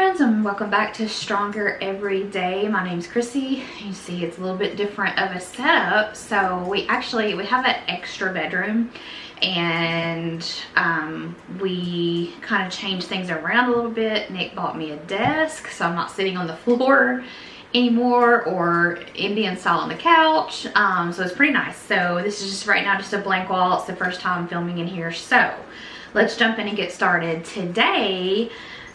friends, and welcome back to Stronger Every Day. My name's Chrissy. You see it's a little bit different of a setup. So we have an extra bedroom, and we kind of changed things around a little bit. Nick bought me a desk, so I'm not sitting on the floor anymore or Indian style on the couch. So it's pretty nice. So this is just right now just a blank wall. It's the first time I'm filming in here. So let's jump in and get started. Today,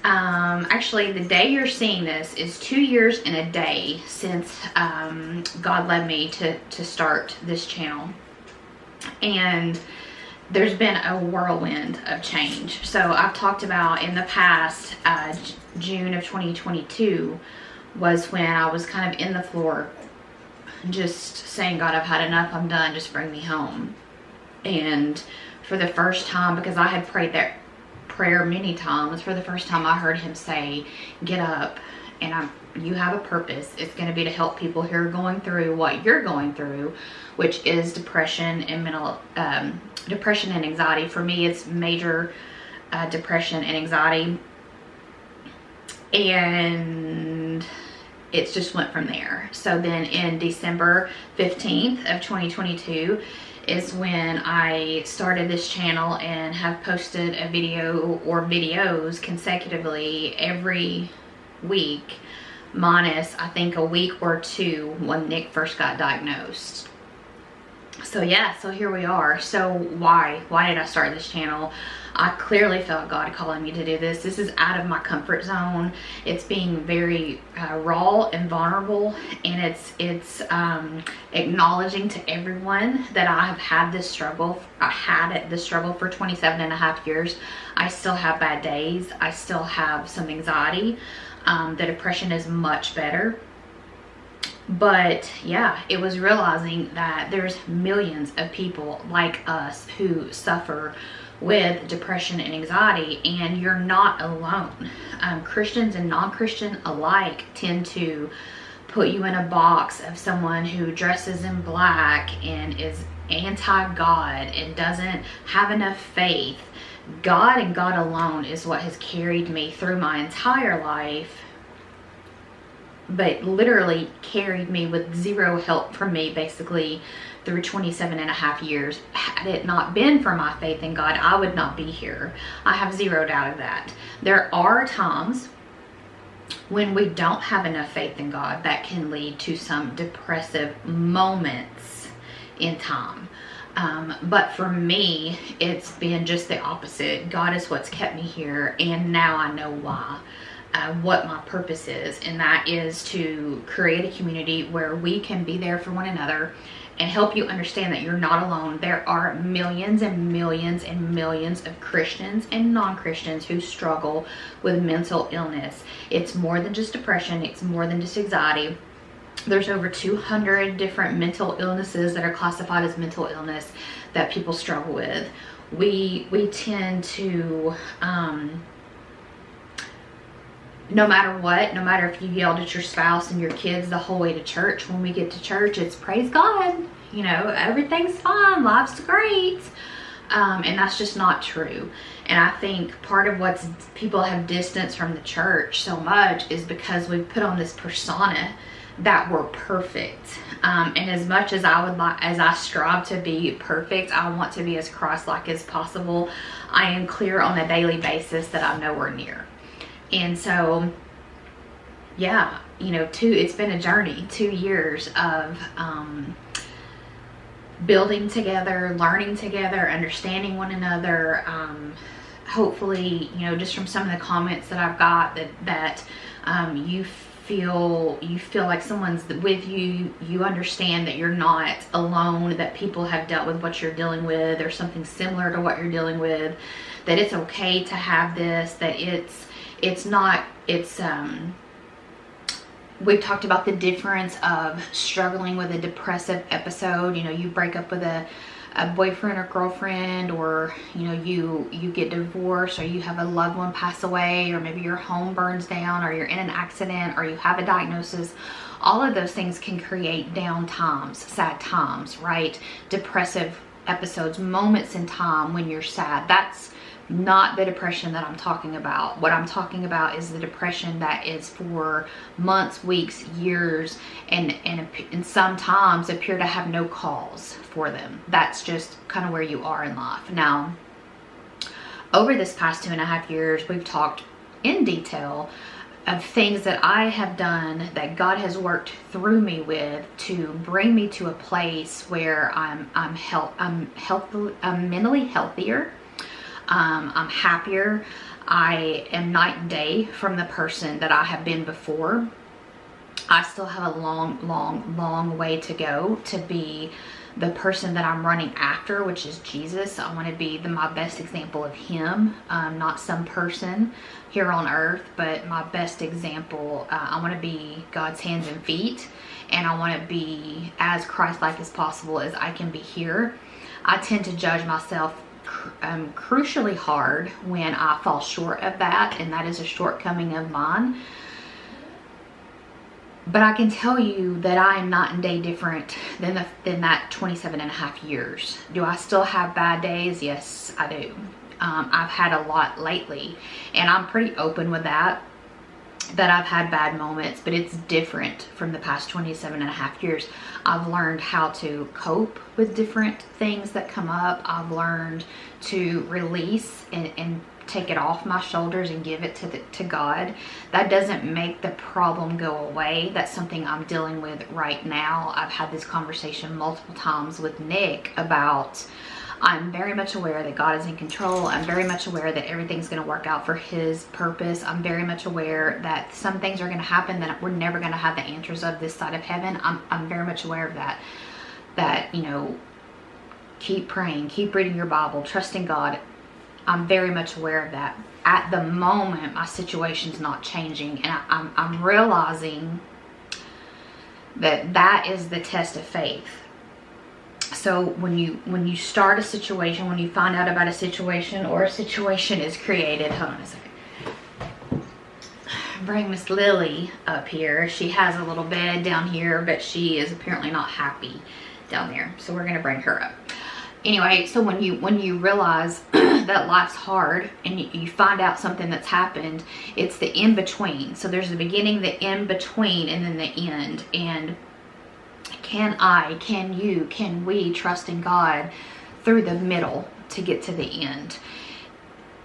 actually the day you're seeing this is 2 years and a day since God led me to start this channel. And there's been a whirlwind of change. So I've talked about in the past, June of 2022 was when I was kind of in the floor just saying, God, I've had enough, I'm done, just bring me home. And for the first time, because I had prayed that prayer many times, for the first time I heard him say, get up, and you have a purpose. It's going to be to help people who are going through what you're going through, which is depression and depression and anxiety. For me, it's major depression and anxiety, and it's just went from there. So then in December 15th of 2022 is when I started this channel and have posted a video or videos consecutively every week, minus I think a week or two when Nick first got diagnosed. So yeah, so here we are. So why did I start this channel? I clearly felt God calling me to do this. This is out of my comfort zone. It's being very raw and vulnerable, and it's acknowledging to everyone that I have had this struggle. I had this struggle for 27 and a half years. I still have bad days. I still have some anxiety. The depression is much better. But yeah, it was realizing that there's millions of people like us who suffer with depression and anxiety, and you're not alone. Christians and non-Christian alike tend to put you in a box of someone who dresses in black and is anti-God and doesn't have enough faith. God and God alone is what has carried me through my entire life, but literally carried me with zero help from me basically through 27 and a half years. Had it not been for my faith in God, I would not be here. I have zero doubt of that. There are times when we don't have enough faith in God that can lead to some depressive moments in time. But for me, it's been just the opposite. God is what's kept me here, and now I know why. What my purpose is, and that is to create a community where we can be there for one another and help you understand that you're not alone. There are millions and millions and millions of Christians and non-Christians who struggle with mental illness. It's more than just depression. It's more than just anxiety. There's over 200 different mental illnesses that are classified as mental illness that people struggle with. We tend to no matter what, no matter if you yelled at your spouse and your kids the whole way to church, when we get to church, it's praise God, you know, everything's fine, life's great. And that's just not true. And I think part of what's people have distanced from the church so much is because we've put on this persona that we're perfect. And as much as I strive to be perfect, I want to be as Christ-like as possible. I am clear on a daily basis that I'm nowhere near. And so, yeah, you know, it's been a journey, 2 years of building together, learning together, understanding one another. Hopefully, you know, just from some of the comments that I've got that you feel like someone's with you, you understand that you're not alone, that people have dealt with what you're dealing with or something similar to what you're dealing with, that it's okay to have this, that we've talked about the difference of struggling with a depressive episode. You know, you break up with a boyfriend or girlfriend, or you know, you get divorced, or you have a loved one pass away, or maybe your home burns down, or you're in an accident, or you have a diagnosis. All of those things can create down times, sad times, right? Depressive episodes, moments in time when you're sad. not the depression that I'm talking about. What I'm talking about is the depression that is for months, weeks, years, and sometimes appear to have no cause for them. That's just kind of where you are in life. Now, over this past 2.5 years, we've talked in detail of things that I have done that God has worked through me with to bring me to a place where I'm mentally healthier. I'm happier. I am night and day from the person that I have been before. I still have a long way to go to be the person that I'm running after, which is Jesus. I want to be my best example of him, not some person here on earth, but my best example. I want to be God's hands and feet, and I want to be as Christ-like as possible as I can be here. I tend to judge myself crucially hard when I fall short of that, and that is a shortcoming of mine. But I can tell you that I am night and day different than that 27.5 years. Do I still have bad days? Yes, I do. I've had a lot lately, and I'm pretty open with that I've had bad moments, but it's different from the past 27.5 years. I've learned how to cope with different things that come up. I've learned to release and take it off my shoulders and give it to God. That doesn't make the problem go away. That's something I'm dealing with right now. I've had this conversation multiple times with Nick about, I'm very much aware that God is in control. I'm very much aware that everything's going to work out for his purpose. I'm very much aware that some things are going to happen that we're never going to have the answers of this side of heaven. I'm very much aware of that, you know, keep praying, keep reading your Bible, trusting God. I'm very much aware of that. At the moment, my situation's not changing, and I'm realizing that is the test of faith. So when you start a situation, when you find out about a situation, or a situation is created, hold on a second. Bring Miss Lily up here. She has a little bed down here, but she is apparently not happy down there. So we're gonna bring her up. Anyway, so when you realize that life's hard and you find out something that's happened, it's the in-between. So there's the beginning, the in-between, and then the end. And can we trust in God through the middle to get to the end?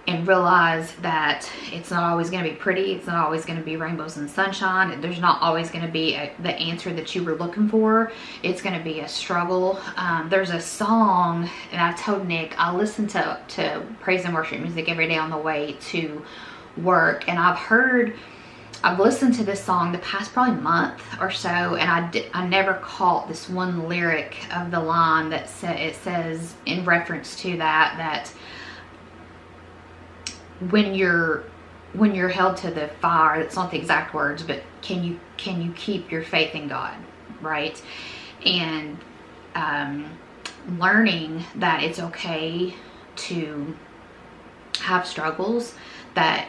And realize that it's not always going to be pretty. It's not always going to be rainbows and sunshine. There's not always going to be the answer that you were looking for. It's going to be a struggle. There's a song, and I told Nick, I listen to praise and worship music every day on the way to work, and I've listened to this song the past probably month or so, and I never caught this one lyric of the line that it says in reference to that when you're held to the fire, that's not the exact words, but can you keep your faith in God, right? And learning that it's okay to have struggles, that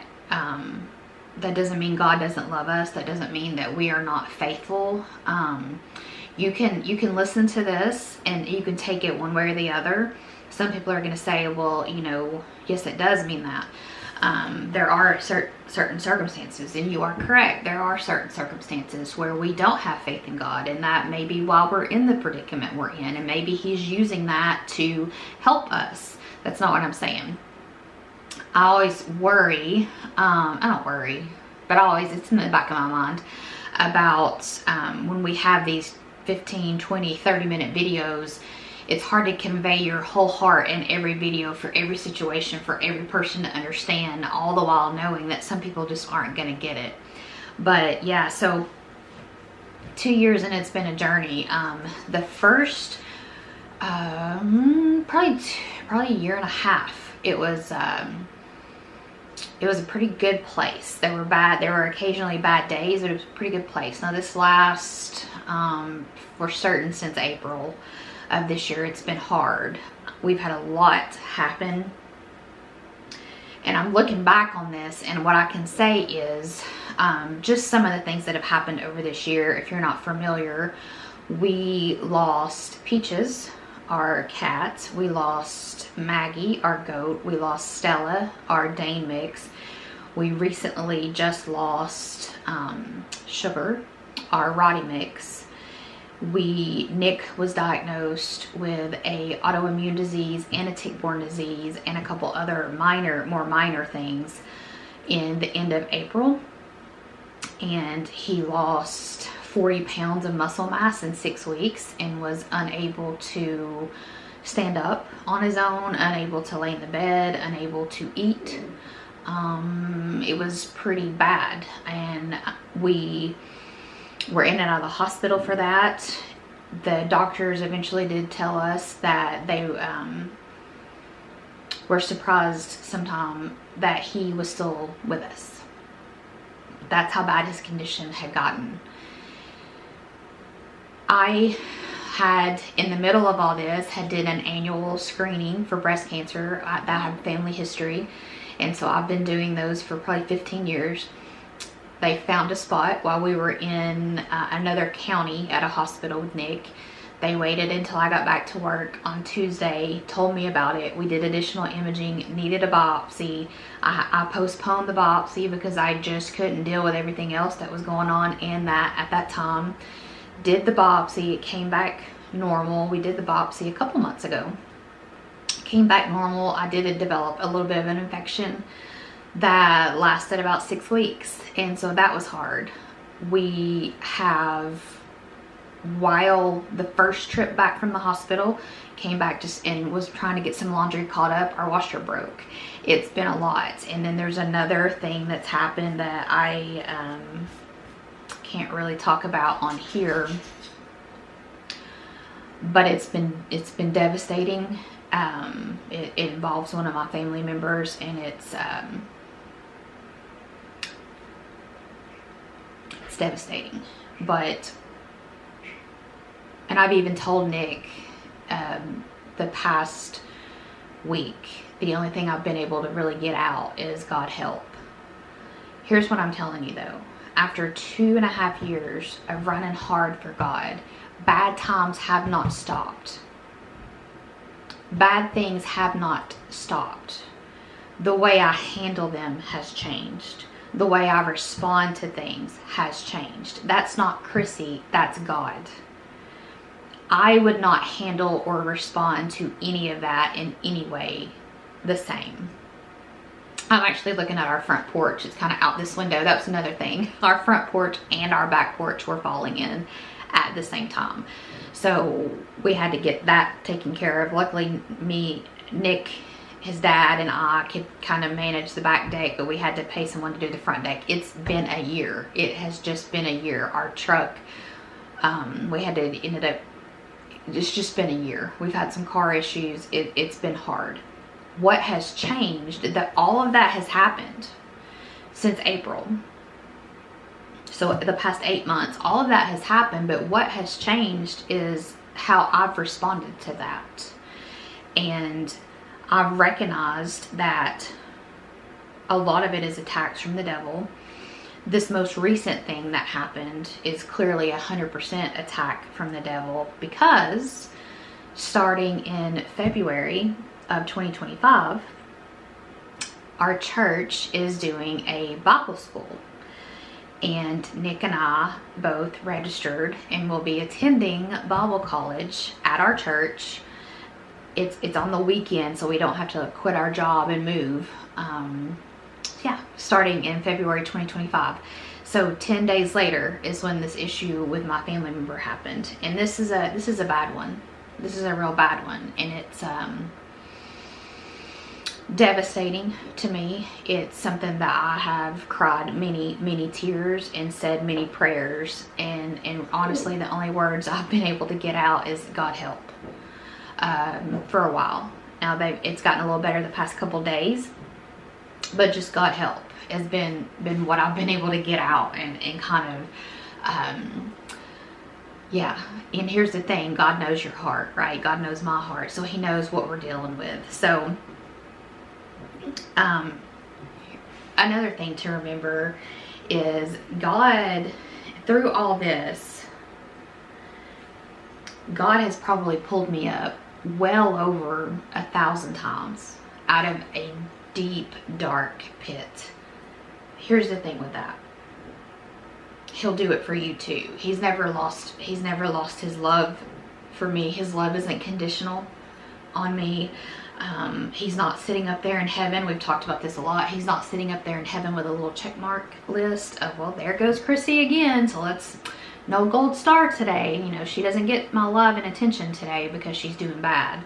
doesn't mean God doesn't love us. That doesn't mean that we are not faithful. You can listen to this and you can take it one way or the other. Some people are going to say, well, you know, yes, it does mean that. There are certain circumstances, and you are correct. There are certain circumstances where we don't have faith in God, and that may be why we're in the predicament we're in, and maybe he's using that to help us. That's not what I'm saying. I always worry, I don't worry, but it's in the back of my mind about when we have these 15, 20, 30-minute videos. It's hard to convey your whole heart in every video for every situation, for every person to understand, all the while knowing that some people just aren't going to get it. But yeah, so 2 years and it's been a journey. The first probably a year and a half, it was a pretty good place. There were occasionally bad days, but it was a pretty good place. Now this last for certain since April of this year, it's been hard. We've had a lot happen, and I'm looking back on this, and what I can say is just some of the things that have happened over this year. If you're not familiar, we lost Peaches, our cat. We lost Maggie, our goat. We lost Stella, our Dane mix. We recently just lost Sugar, our Rottie mix. Nick was diagnosed with a autoimmune disease and a tick-borne disease and a couple other more minor things in the end of April. And he lost 40 pounds of muscle mass in 6 weeks and was unable to stand up on his own, unable to lay in the bed, unable to eat. It was pretty bad, and we were in and out of the hospital for that. The doctors eventually did tell us that they were surprised sometime that he was still with us. That's how bad his condition had gotten. I had, in the middle of all this, did an annual screening for breast cancer that had family history, and so I've been doing those for probably 15 years. They found a spot while we were in another county at a hospital with Nick. They waited until I got back to work on Tuesday, told me about it. We did additional imaging, needed a biopsy. I postponed the biopsy because I just couldn't deal with everything else that was going on and that at that time. Did the biopsy, it came back normal. We did the biopsy a couple months ago. Came back normal. I did develop a little bit of an infection that lasted about 6 weeks, and so that was hard. We have, while the first trip back from the hospital, came back and was trying to get some laundry caught up, our washer broke. It's been a lot. And then there's another thing that's happened that I can't really talk about on here, but it's been devastating. It involves one of my family members, and it's devastating. And I've even told Nick the past week, the only thing I've been able to really get out is God help. Here's what I'm telling you though. After 2.5 years of running hard for God, bad times have not stopped. Bad things have not stopped. The way I handle them has changed. The way I respond to things has changed. That's not Chrissy, that's God. I would not handle or respond to any of that in any way the same. I'm actually looking at our front porch. It's kind of out this window. That's another thing. Our front porch and our back porch were falling in at the same time. So we had to get that taken care of. Luckily, Nick, his dad, and I could kind of manage the back deck, but we had to pay someone to do the front deck. It's been a year. It has just been a year. Our truck, it's just been a year. We've had some car issues. It's been hard. What has changed, that all of that has happened since April. So the past 8 months, all of that has happened, but what has changed is how I've responded to that. And I've recognized that a lot of it is attacks from the devil. This most recent thing that happened is clearly 100% attack from the devil, because starting in February of 2025, our church is doing a Bible school, and Nick and I both registered and will be attending Bible college at our church. It's on the weekend, so we don't have to quit our job and move. Starting in February 2025. So 10 days later is when this issue with my family member happened, and this is a bad one. This is a real bad one, and it's devastating to me. It's something that I have cried many tears and said many prayers, and honestly the only words I've been able to get out is God help for a while. Now it's gotten a little better the past couple days, but just God help has been what I've been able to get out, and kind of and here's the thing, God knows your heart, right? God knows my heart, so he knows what we're dealing with. So another thing to remember is God, through all this, God has probably pulled me up well over 1,000 times out of a deep, dark pit. Here's the thing with that. He'll do it for you too. He's never lost his love for me. His love isn't conditional on me. He's not sitting up there in heaven. We've talked about this a lot. He's not sitting up there in heaven with a little check mark list of, well, there goes Chrissy again, so let's, no gold star today. You know, she doesn't get my love and attention today because she's doing bad.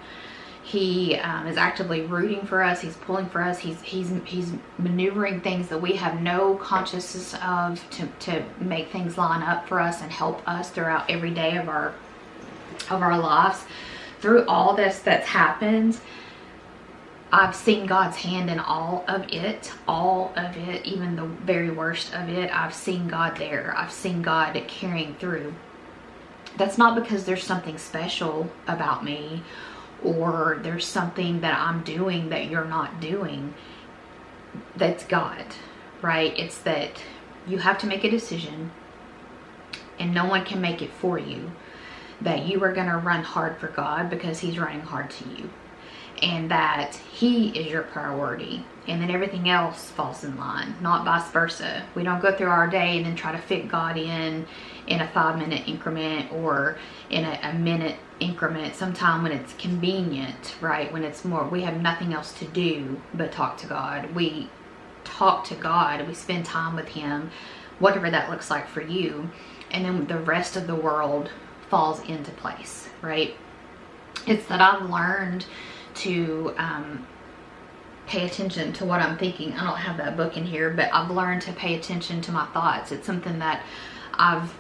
He is actively rooting for us. He's pulling for us. He's maneuvering things that we have no consciousness of to make things line up for us and help us throughout every day of our lives. Through all this that's happened, I've seen God's hand in all of it, even the very worst of it. I've seen God there. I've seen God carrying through. That's not because there's something special about me, or there's something that I'm doing that you're not doing. That's God, right? It's that you have to make a decision, and no one can make it for you, that you are going to run hard for God because he's running hard to you, and that he is your priority, and then everything else falls in line, not vice versa. We don't go through our day and then try to fit God in a 5-minute increment or in a minute increment sometime when it's convenient, right? When it's more, we have nothing else to do but talk to God. We talk to God, we spend time with him, whatever that looks like for you, and then the rest of the world falls into place, right? It's that I've learned to pay attention to what I'm thinking. I don't have that book in here, but I've learned to pay attention to my thoughts. It's something that I've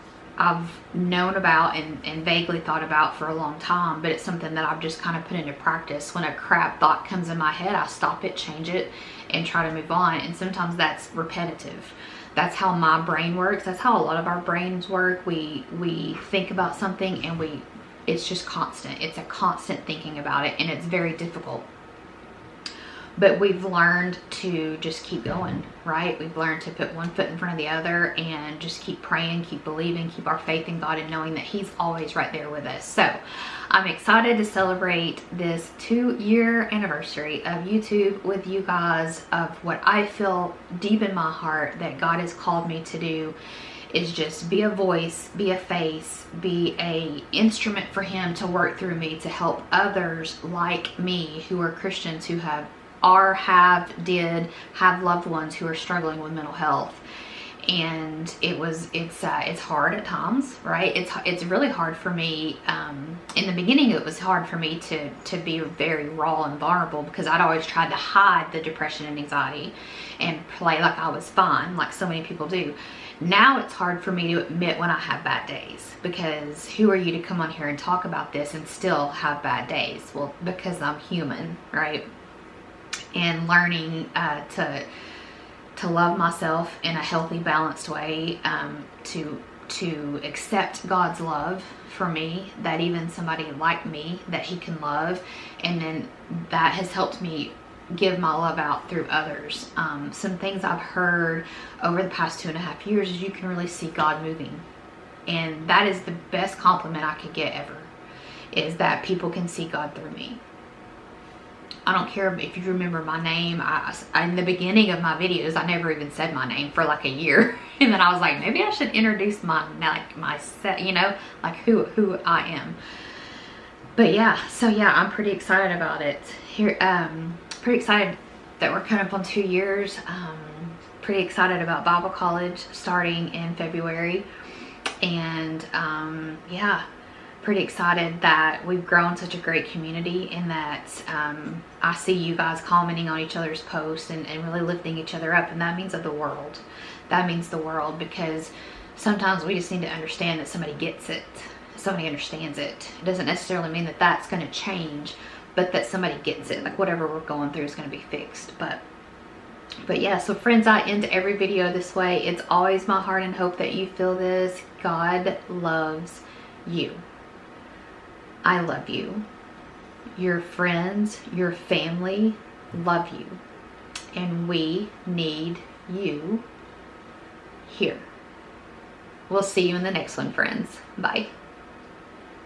known about and vaguely thought about for a long time, but it's something that I've just kind of put into practice. When a crap thought comes in my head, I stop it, change it, and try to move on. And sometimes that's repetitive. That's how my brain works. That's how a lot of our brains work. We think about something and it's just constant. It's a constant thinking about it, and it's very difficult. But we've learned to just keep going, right? We've learned to put one foot in front of the other and just keep praying, keep believing, keep our faith in God, and knowing that he's always right there with us. So I'm excited to celebrate this 2-year anniversary of YouTube with you guys, of what I feel deep in my heart that God has called me to do is just be a voice, be a face, be a instrument for him to work through me to help others like me who are Christians, who have loved ones who are struggling with mental health. And it's hard at times, right? It's really hard for me. In the beginning, it was hard for me to be very raw and vulnerable, because I'd always tried to hide the depression and anxiety and play like I was fine, like so many people do. Now it's hard for me to admit when I have bad days, because who are you to come on here and talk about this and still have bad days? Well, because I'm human, right? And learning to love myself in a healthy, balanced way, to accept God's love for me, that even somebody like me that he can love, and then that has helped me give my love out through others. Some things I've heard over the past 2.5 years is you can really see God moving, and that is the best compliment I could get ever, is that people can see God through me. I don't care if you remember my name. In the beginning of my videos, I never even said my name for like a year. And then I was like, maybe I should introduce myself, you know, like who I am. But yeah, so yeah, I'm pretty excited about it. Pretty excited that we're coming up on 2 years. Pretty excited about Bible college starting in February. And yeah, pretty excited that we've grown such a great community, and that I see you guys commenting on each other's posts and really lifting each other up, and that means the world. That means the world, because sometimes we just need to understand that somebody gets it, somebody understands it. It doesn't necessarily mean that that's going to change, but that somebody gets it, like whatever we're going through is going to be fixed. But yeah, so friends, I end every video this way. It's always my heart and hope that you feel this. God loves you. I love you. Your friends, your family love you. And we need you here. We'll see you in the next one, friends. Bye.